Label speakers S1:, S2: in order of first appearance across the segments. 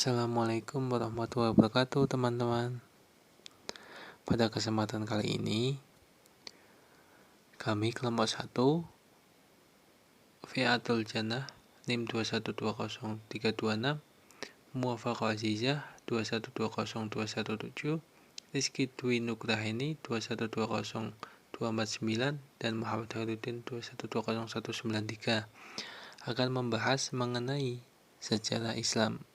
S1: Assalamualaikum warahmatullahi wabarakatuh teman-teman. Pada kesempatan kali ini kami kelompok 1 Fi'atul Jannah NIM 2120326, Muwafaqah Azizah 2120217, Rizky Dwi Nugraheni 2120249, dan Muhammad Khairuddin 2120193 akan membahas mengenai sejarah Islam.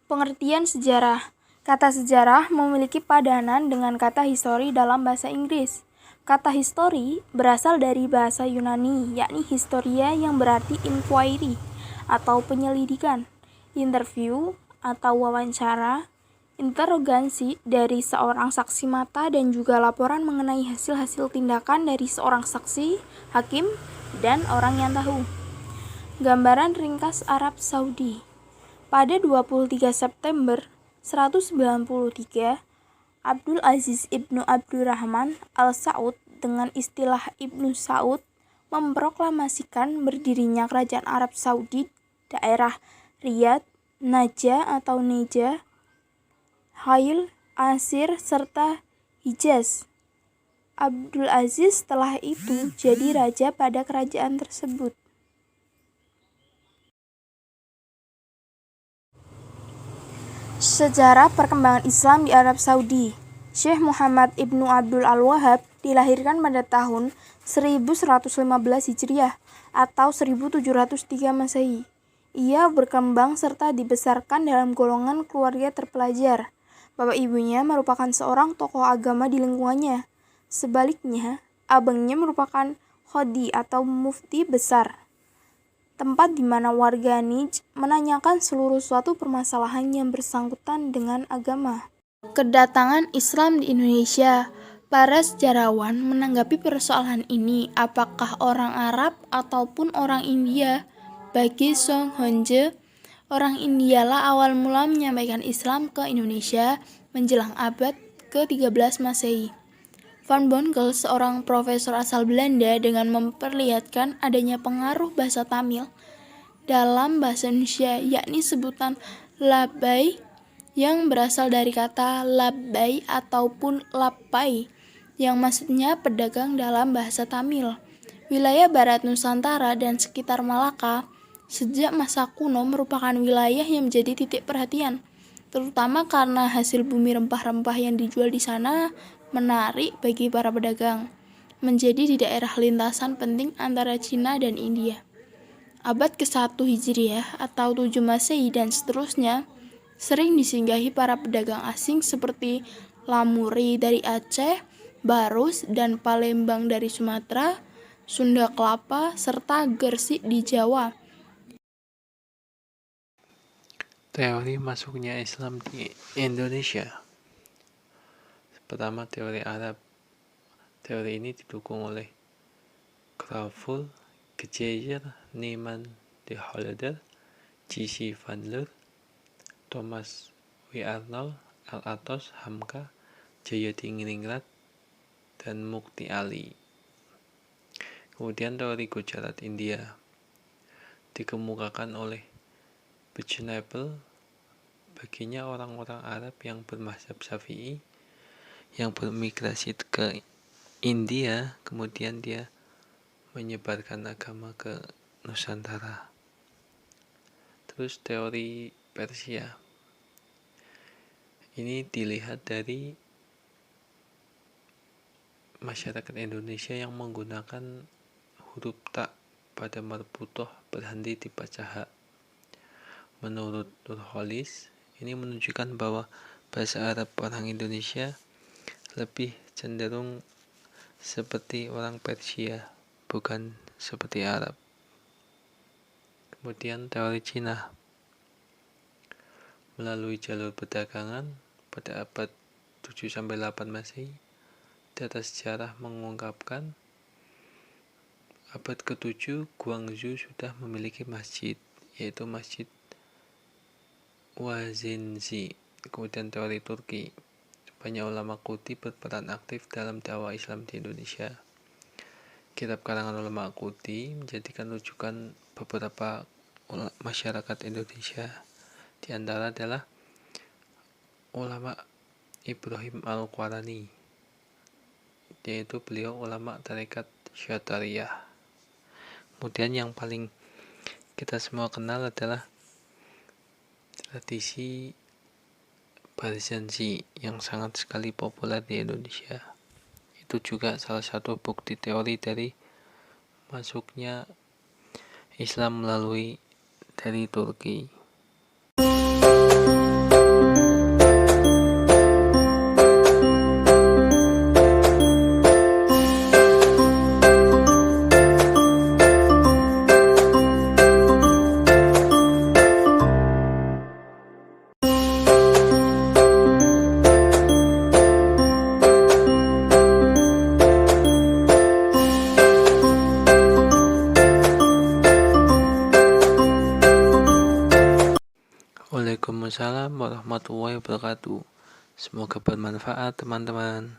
S2: Pengertian sejarah. Kata sejarah memiliki padanan dengan kata history dalam bahasa Inggris. Kata history berasal dari bahasa Yunani, yakni historia yang berarti inquiry atau penyelidikan, interview atau wawancara, interogasi dari seorang saksi mata, dan juga laporan mengenai hasil-hasil tindakan dari seorang saksi, hakim, dan orang yang tahu. Gambaran ringkas Arab Saudi. Pada 23 September 193, Abdul Aziz Ibnu Abdurrahman Al-Saud dengan istilah Ibnu Saud memproklamasikan berdirinya kerajaan Arab Saudi daerah Riyadh, Najah atau Neja, Hail, Asir, serta Hijaz. Abdul Aziz setelah itu jadi raja pada kerajaan tersebut. Sejarah perkembangan Islam di Arab Saudi. Syekh Muhammad Ibnu Abdul Al-Wahhab dilahirkan pada tahun 1115 Hijriah atau 1703 Masehi. Ia berkembang serta dibesarkan dalam golongan keluarga terpelajar. Bapak ibunya merupakan seorang tokoh agama di lingkungannya. Sebaliknya, abangnya merupakan qadhi atau mufti besar, tempat di mana warga Nij menanyakan seluruh suatu permasalahan yang bersangkutan dengan agama. Kedatangan Islam di Indonesia. Para sejarawan menanggapi persoalan ini, apakah orang Arab ataupun orang India. Bagi Song Honje, orang Indialah awal mula menyampaikan Islam ke Indonesia menjelang abad ke-13 Masehi. Van Bonckel, seorang profesor asal Belanda, dengan memperlihatkan adanya pengaruh bahasa Tamil dalam bahasa Indonesia, yakni sebutan labai yang berasal dari kata labbai ataupun lappai yang maksudnya pedagang dalam bahasa Tamil. Wilayah Barat Nusantara dan sekitar Malaka sejak masa kuno merupakan wilayah yang menjadi titik perhatian, terutama karena hasil bumi rempah-rempah yang dijual di sana menarik bagi para pedagang, menjadi di daerah lintasan penting antara Cina dan India. Abad ke-1 Hijriah atau 7 Masehi dan seterusnya sering disinggahi para pedagang asing seperti Lamuri dari Aceh, Barus dan Palembang dari Sumatera, Sunda Kelapa, serta Gersik di Jawa.
S1: Teori masuknya Islam di Indonesia. Pertama, teori Arab. Teori ini didukung oleh Kraful, Gejeyer, Niemann de Hollander, J.C. van Leur, Thomas W. Arnold, Al-Atos, Hamka, Jayadiningrat, dan Mukti Ali. Kemudian teori Gujarat India dikemukakan oleh Bujnapel. Baginya orang-orang Arab yang bermazhab Syafi'i yang bermigrasi ke India, kemudian dia menyebarkan agama ke Nusantara. Terus teori Persia ini dilihat dari masyarakat Indonesia yang menggunakan huruf ta pada marbutoh berhenti di baca ha. Menurut Nurholis, ini menunjukkan bahwa bahasa Arab orang Indonesia lebih cenderung seperti orang Persia, bukan seperti Arab. Kemudian teori Cina. Melalui jalur perdagangan pada abad 7-8 Masehi, data sejarah mengungkapkan abad ke-7 Guangzhou sudah memiliki masjid, yaitu Masjid Wazenzi. Kemudian teori Turki. Banyak ulama Kuti berperan aktif dalam dakwah Islam di Indonesia. Kitab karangan ulama Kuti menjadikan rujukan beberapa masyarakat Indonesia. Di antara adalah ulama Ibrahim Al-Qarani, yaitu beliau ulama tarekat Syatariyah. Kemudian yang paling kita semua kenal adalah tradisi Barzanji yang sangat sekali populer di Indonesia. Itu juga salah satu bukti teori dari masuknya Islam melalui dari Turki. Waalaikumsalam warahmatullahi wabarakatuh. Semoga bermanfaat teman-teman.